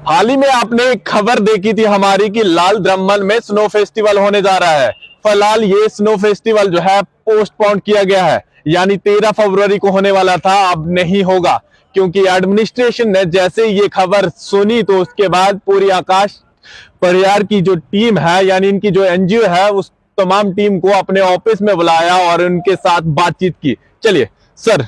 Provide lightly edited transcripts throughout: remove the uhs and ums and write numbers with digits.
हाल ही में आपने एक खबर देखी थी हमारी कि लाल द्रम्मन में स्नो फेस्टिवल होने जा रहा है। फिलहाल ये स्नो फेस्टिवल जो है पोस्टपोन किया गया है, यानी 13 फरवरी को होने वाला था, अब नहीं होगा। क्योंकि एडमिनिस्ट्रेशन ने जैसे ये खबर सुनी तो उसके बाद पूरी आकाश परिवार की जो टीम है, यानी इनकी जो एनजीओ है, उस तमाम टीम को अपने ऑफिस में बुलाया और उनके साथ बातचीत की। चलिए सर,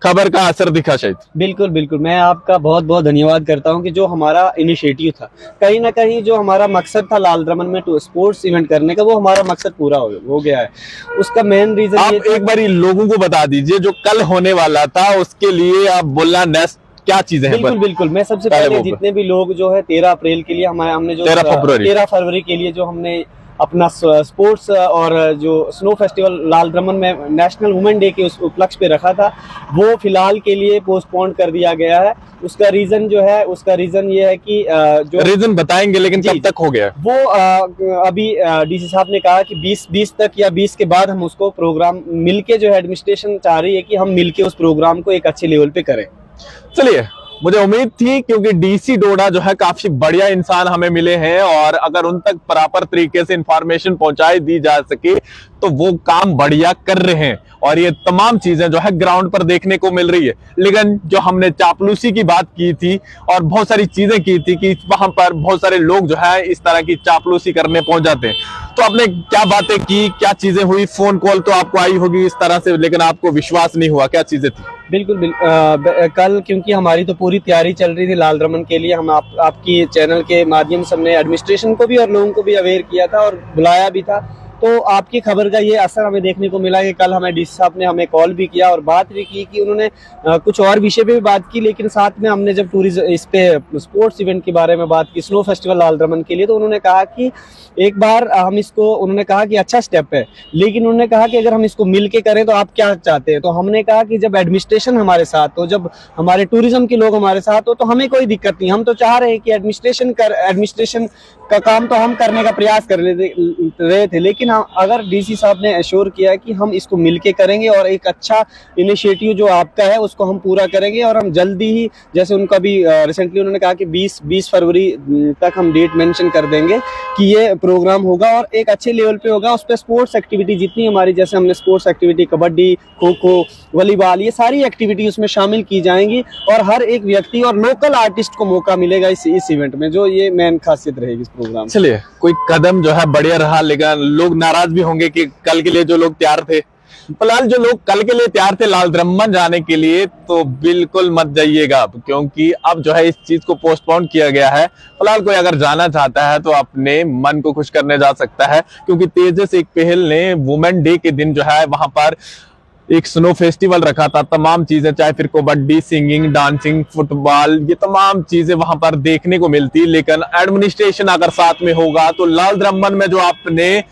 खबर का असर दिखा शायद। बिल्कुल बिल्कुल, मैं आपका बहुत बहुत धन्यवाद करता हूं कि जो हमारा इनिशिएटिव था, कहीं ना कहीं जो हमारा मकसद था लाल द्रमन में स्पोर्ट्स इवेंट करने का, वो हमारा मकसद पूरा हो गया है। उसका मेन रीजन आप एक बार लोगों को बता दीजिए जो कल होने वाला था, उसके लिए आप बोलना नेक्स्ट क्या चीजें हैं। बिल्कुल बिल्कुल, मैं सबसे पहले जितने भी लोग जो है 13 अप्रैल के लिए हमने जो 13 फरवरी के लिए जो हमने अपना स्पोर्ट्स और जो स्नो फेस्टिवल लाल द्रमन में नेशनल वुमेन डे के उस उपलक्ष्य पे रखा था, वो फिलहाल के लिए पोस्टपोन कर दिया गया है। उसका रीजन ये है कि जो रीजन बताएंगे, लेकिन कब तक हो गया वो अभी डीसी साहब ने कहा कि 20 तक या 20 के बाद हम उसको प्रोग्राम मिलके, जो है एडमिनिस्ट्रेशन चाह रही है कि हम मिलके उस प्रोग्राम को एक अच्छे लेवल पे करें। चलिए, मुझे उम्मीद थी क्योंकि डीसी डोडा जो है काफी बढ़िया इंसान हमें मिले हैं, और अगर उन तक प्रॉपर तरीके से इंफॉर्मेशन पहुंचाई दी जा सके तो वो काम बढ़िया कर रहे हैं, और ये तमाम चीजें जो है ग्राउंड पर देखने को मिल रही है। लेकिन जो हमने चापलूसी की बात की थी और बहुत सारी चीजें की थी कि वहां पर बहुत सारे लोग जो है इस तरह की चापलूसी करने पहुंच जाते हैं, तो आपने क्या बातें की, क्या चीजें हुई? फोन कॉल तो आपको आई होगी इस तरह से, लेकिन आपको विश्वास नहीं हुआ, क्या चीजें थी? बिल्कुल कल क्योंकि हमारी तो पूरी तैयारी चल रही थी लाल द्रमन के लिए, हम आपकी चैनल के माध्यम से हमने एडमिनिस्ट्रेशन को भी और लोगों को भी अवेयर किया था और बुलाया भी था। तो आपकी खबर का ये असर हमें देखने को मिला कि कल हमें डीसी साहब ने हमें कॉल भी किया और बात भी की कि उन्होंने कुछ और विषय पे भी बात की, लेकिन साथ में हमने जब टूरिज्म इस पे स्पोर्ट्स इवेंट के बारे में बात की, स्नो फेस्टिवल लाल द्रमन के लिए, तो उन्होंने कहा कि एक बार हम इसको, उन्होंने कहा कि अच्छा स्टेप है, लेकिन उन्होंने कहा कि अगर हम इसको मिल के करें तो आप क्या चाहते हैं। तो हमने कहा कि जब एडमिनिस्ट्रेशन हमारे साथ हो, जब हमारे टूरिज्म के लोग हमारे साथ हो, तो हमें कोई दिक्कत नहीं। हम तो चाह रहे हैं कि एडमिनिस्ट्रेशन का काम तो हम करने का प्रयास कर रहे थे, लेकिन अगर डीसी साहब ने एश्योर किया कि हम इसको मिलके करेंगे और एक अच्छा इनिशिएटिव जो आपका है उसको हम पूरा करेंगे, और हम जल्दी ही, जैसे उनका भी रिसेंटली उन्होंने कहा कि 20 फरवरी तक हम डेट मेंशन कर देंगे कि ये प्रोग्राम होगा और एक अच्छे लेवल पे होगा। उस पर स्पोर्ट्स एक्टिविटी जितनी हमारी, जैसे हमने sports activity kabaddi, kho kho, volleyball, ये सारी एक्टिविटी उसमें शामिल की जाएंगी, और हर एक व्यक्ति और लोकल आर्टिस्ट को मौका मिलेगा इस इवेंट में, जो ये मेन खासियत रहेगी इस प्रोग्राम। चलिए, कोई कदम जो है बढ़िया रहा, लेकिन लोग नाराज भी होंगे कि कल के लिए जो लोग तैयार थे, फिलहाल जो लोग कल के लिए तैयार थे लाल द्रमन जाने के लिए, तो बिल्कुल मत जाइएगा अब, क्योंकि अब जो है इस चीज को पोस्टपोन किया गया है। फिलहाल कोई अगर जाना चाहता है तो अपने मन को खुश करने जा सकता है, क्योंकि तेजस एक पहल ने वुमेन डे के दिन जो है वहां पर एक स्नो फेस्टिवल रखा था। तमाम चीजें, चाहे फिर कबड्डी, सिंगिंग, डांसिंग, फुटबॉल, ये तमाम चीजें वहां पर देखने को मिलती। लेकिन एडमिनिस्ट्रेशन अगर साथ में होगा तो लाल द्रमन में जो आपने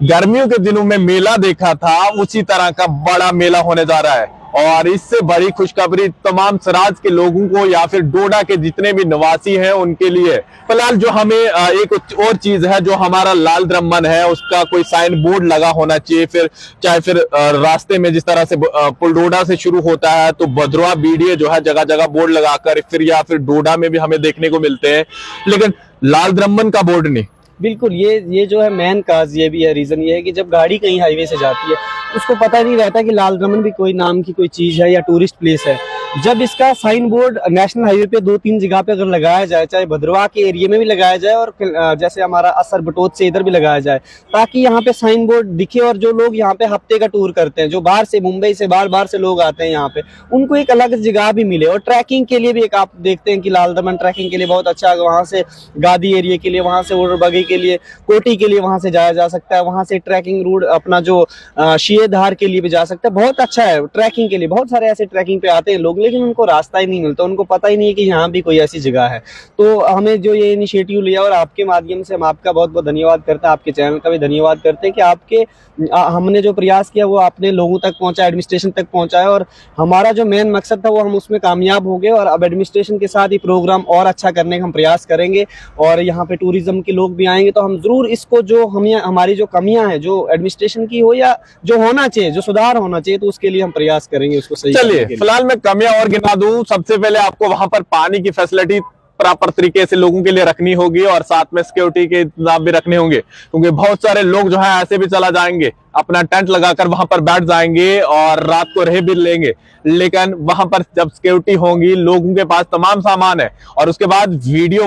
गर्मियों के दिनों में मेला देखा था, उसी तरह का बड़ा मेला होने जा रहा है। और इससे बड़ी खुशखबरी तमाम सराज के लोगों को या फिर डोडा के जितने भी निवासी हैं उनके लिए। फिलहाल जो हमें एक और चीज है, जो हमारा लाल द्रमन है उसका कोई साइन बोर्ड लगा होना चाहिए, फिर चाहे फिर रास्ते में जिस तरह से पुलडोडा से शुरू होता है तो भद्रवा बीडीए जो है जगह जगह बोर्ड लगाकर, फिर या फिर डोडा में भी हमें देखने को मिलते हैं, लेकिन लाल द्रमन का बोर्ड नहीं। बिल्कुल, ये जो है मेन काज ये भी है, रीजन ये है कि जब गाड़ी कहीं हाईवे से जाती है उसको पता नहीं रहता कि लाल द्रमन भी कोई नाम की कोई चीज है या टूरिस्ट प्लेस है। जब इसका साइन बोर्ड नेशनल हाईवे पे 2-3 जगह पे अगर लगाया जाए, चाहे भद्रवा के एरिया में भी लगाया जाए और जैसे हमारा असर बटोत से इधर भी लगाया जाए, ताकि यहाँ पे साइन बोर्ड दिखे, और जो लोग यहाँ पे हफ्ते का टूर करते हैं, जो बाहर से, मुंबई से बार से लोग आते हैं यहाँ पे, उनको एक अलग जगह भी मिले। और ट्रैकिंग के लिए भी एक, आप देखते हैं कि लाल द्रमन ट्रैकिंग के लिए बहुत अच्छा, वहाँ से गादी एरिया के लिए, वहाँ से ओडरबगी के लिए, कोटी के लिए वहाँ से जाया जा सकता है, वहाँ से ट्रैकिंग रूट अपना जो शिएधार के लिए भी जा सकता है, बहुत अच्छा है ट्रैकिंग के लिए। बहुत सारे ऐसे ट्रैकिंग पे आते हैं लोग, लेकिन उनको रास्ता ही नहीं मिलता, उनको पता ही नहीं है कि यहाँ भी कोई ऐसी जगह है। तो हमें जो ये इनिशिएटिव लिया, और आपके माध्यम से हम आपका बहुत बहुत धन्यवाद करते हैं, आपके चैनल का भी धन्यवाद करते हैं कि हमने जो प्रयास किया वो आपने लोगों तक पहुंचा, एडमिनिस्ट्रेशन तक पहुंचाया, और हमारा जो मेन मकसद था वो हम उसमें कामयाब हो गए। और अब एडमिनिस्ट्रेशन के साथ ही प्रोग्राम और अच्छा करने का हम प्रयास करेंगे, और यहाँ पे टूरिज्म के लोग भी आएंगे, तो हम जरूर इसको, जो हमारी जो कमियां हैं, जो एडमिनिस्ट्रेशन की हो या जो होना चाहिए, जो सुधार होना चाहिए, तो उसके लिए हम प्रयास करेंगे उसको सही। चलिए, फिलहाल मैं कमियां और गिना दूं। सबसे पहले आपको वहां पर पानी की फैसिलिटी प्रॉपर तरीके से लोगों के लिए रखनी होगी और साथ में सिक्योरिटी के इंतजाम भी रखने होंगे, क्योंकि बहुत सारे लोग जो है ऐसे भी चला जाएंगे, अपना टेंट लगाकर वहां पर बैठ जाएंगे और रात को रह भी लेंगे, लेकिन वहां पर जब सिक्योरिटी होगी, लोगों के पास तमाम सामान है और उसके बाद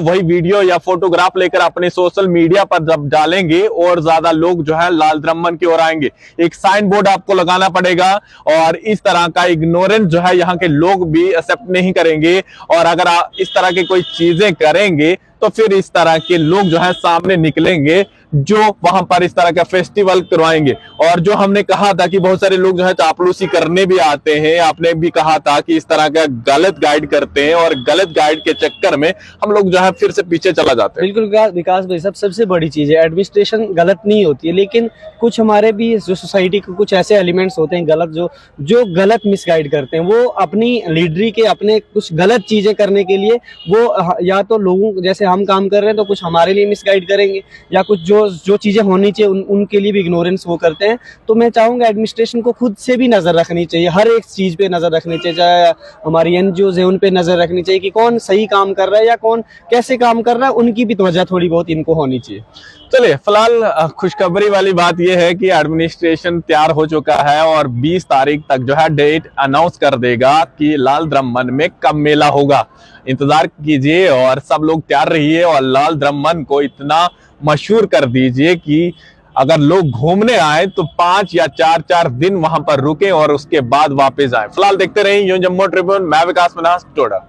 वही वीडियो या फोटोग्राफ लेकर अपने सोशल मीडिया पर जब डालेंगे और ज्यादा लोग जो है लाल द्रम्मन की ओर आएंगे। एक साइन बोर्ड आपको लगाना पड़ेगा और इस तरह का इग्नोरेंस जो है यहाँ के लोग भी एक्सेप्ट नहीं करेंगे, और अगर आप इस तरह की कोई चीजें करेंगे तो फिर इस तरह के लोग जो है सामने निकलेंगे जो वहां पर इस तरह का फेस्टिवल करवाएंगे। और जो हमने कहा था कि बहुत सारे लोग जो है चापलूसी करने भी आते हैं, आपने भी कहा था कि इस तरह का गलत गाइड करते हैं और गलत गाइड के चक्कर में हम लोग जो है फिर से पीछे चला जाते हैं। बिल्कुल विकास भाई साहब, सबसे बड़ी चीज है एडमिनिस्ट्रेशन गलत नहीं होती है, लेकिन कुछ हमारे भी जो सोसाइटी के कुछ ऐसे एलिमेंट्स होते हैं गलत, जो गलत मिसगाइड करते हैं। वो अपनी लीडरी के अपने कुछ गलत चीजें करने के लिए वो या तो लोगों जैसे हम काम कर रहे हैं तो कुछ हमारे लिए मिसगाइड करेंगे, या कुछ जो चीजें होनी चाहिए उनके लिए भी इग्नोरेंस वो करते हैं। तो मैं चाहूंगा एडमिनिस्ट्रेशन को खुद से भी नजर रखनी चाहिए, हर एक चीज पे नजर रखनी चाहिए, चाहे हमारी एनजीओज है उन पे नजर रखनी चाहिए कि कौन सही काम कर रहा है या कौन कैसे काम कर रहा है, उनकी भी तवज्जो थोड़ी बहुत इनको होनी चाहिए। चलिए, फिलहाल खुशखबरी वाली बात यह है कि एडमिनिस्ट्रेशन तैयार हो चुका है और 20 तारीख तक जो है डेट अनाउंस कर देगा कि लाल द्रम्मन में कब मेला होगा। इंतजार कीजिए और सब लोग तैयार रहिए और लाल द्रम्मन को इतना मशहूर कर दीजिए कि अगर लोग घूमने आए तो 5 या 4 दिन वहां पर रुके और उसके बाद वापस आए। फिलहाल देखते रहिए यूं जम्मू ट्रिब्यून। मैं विकास मन्हास, टोडा।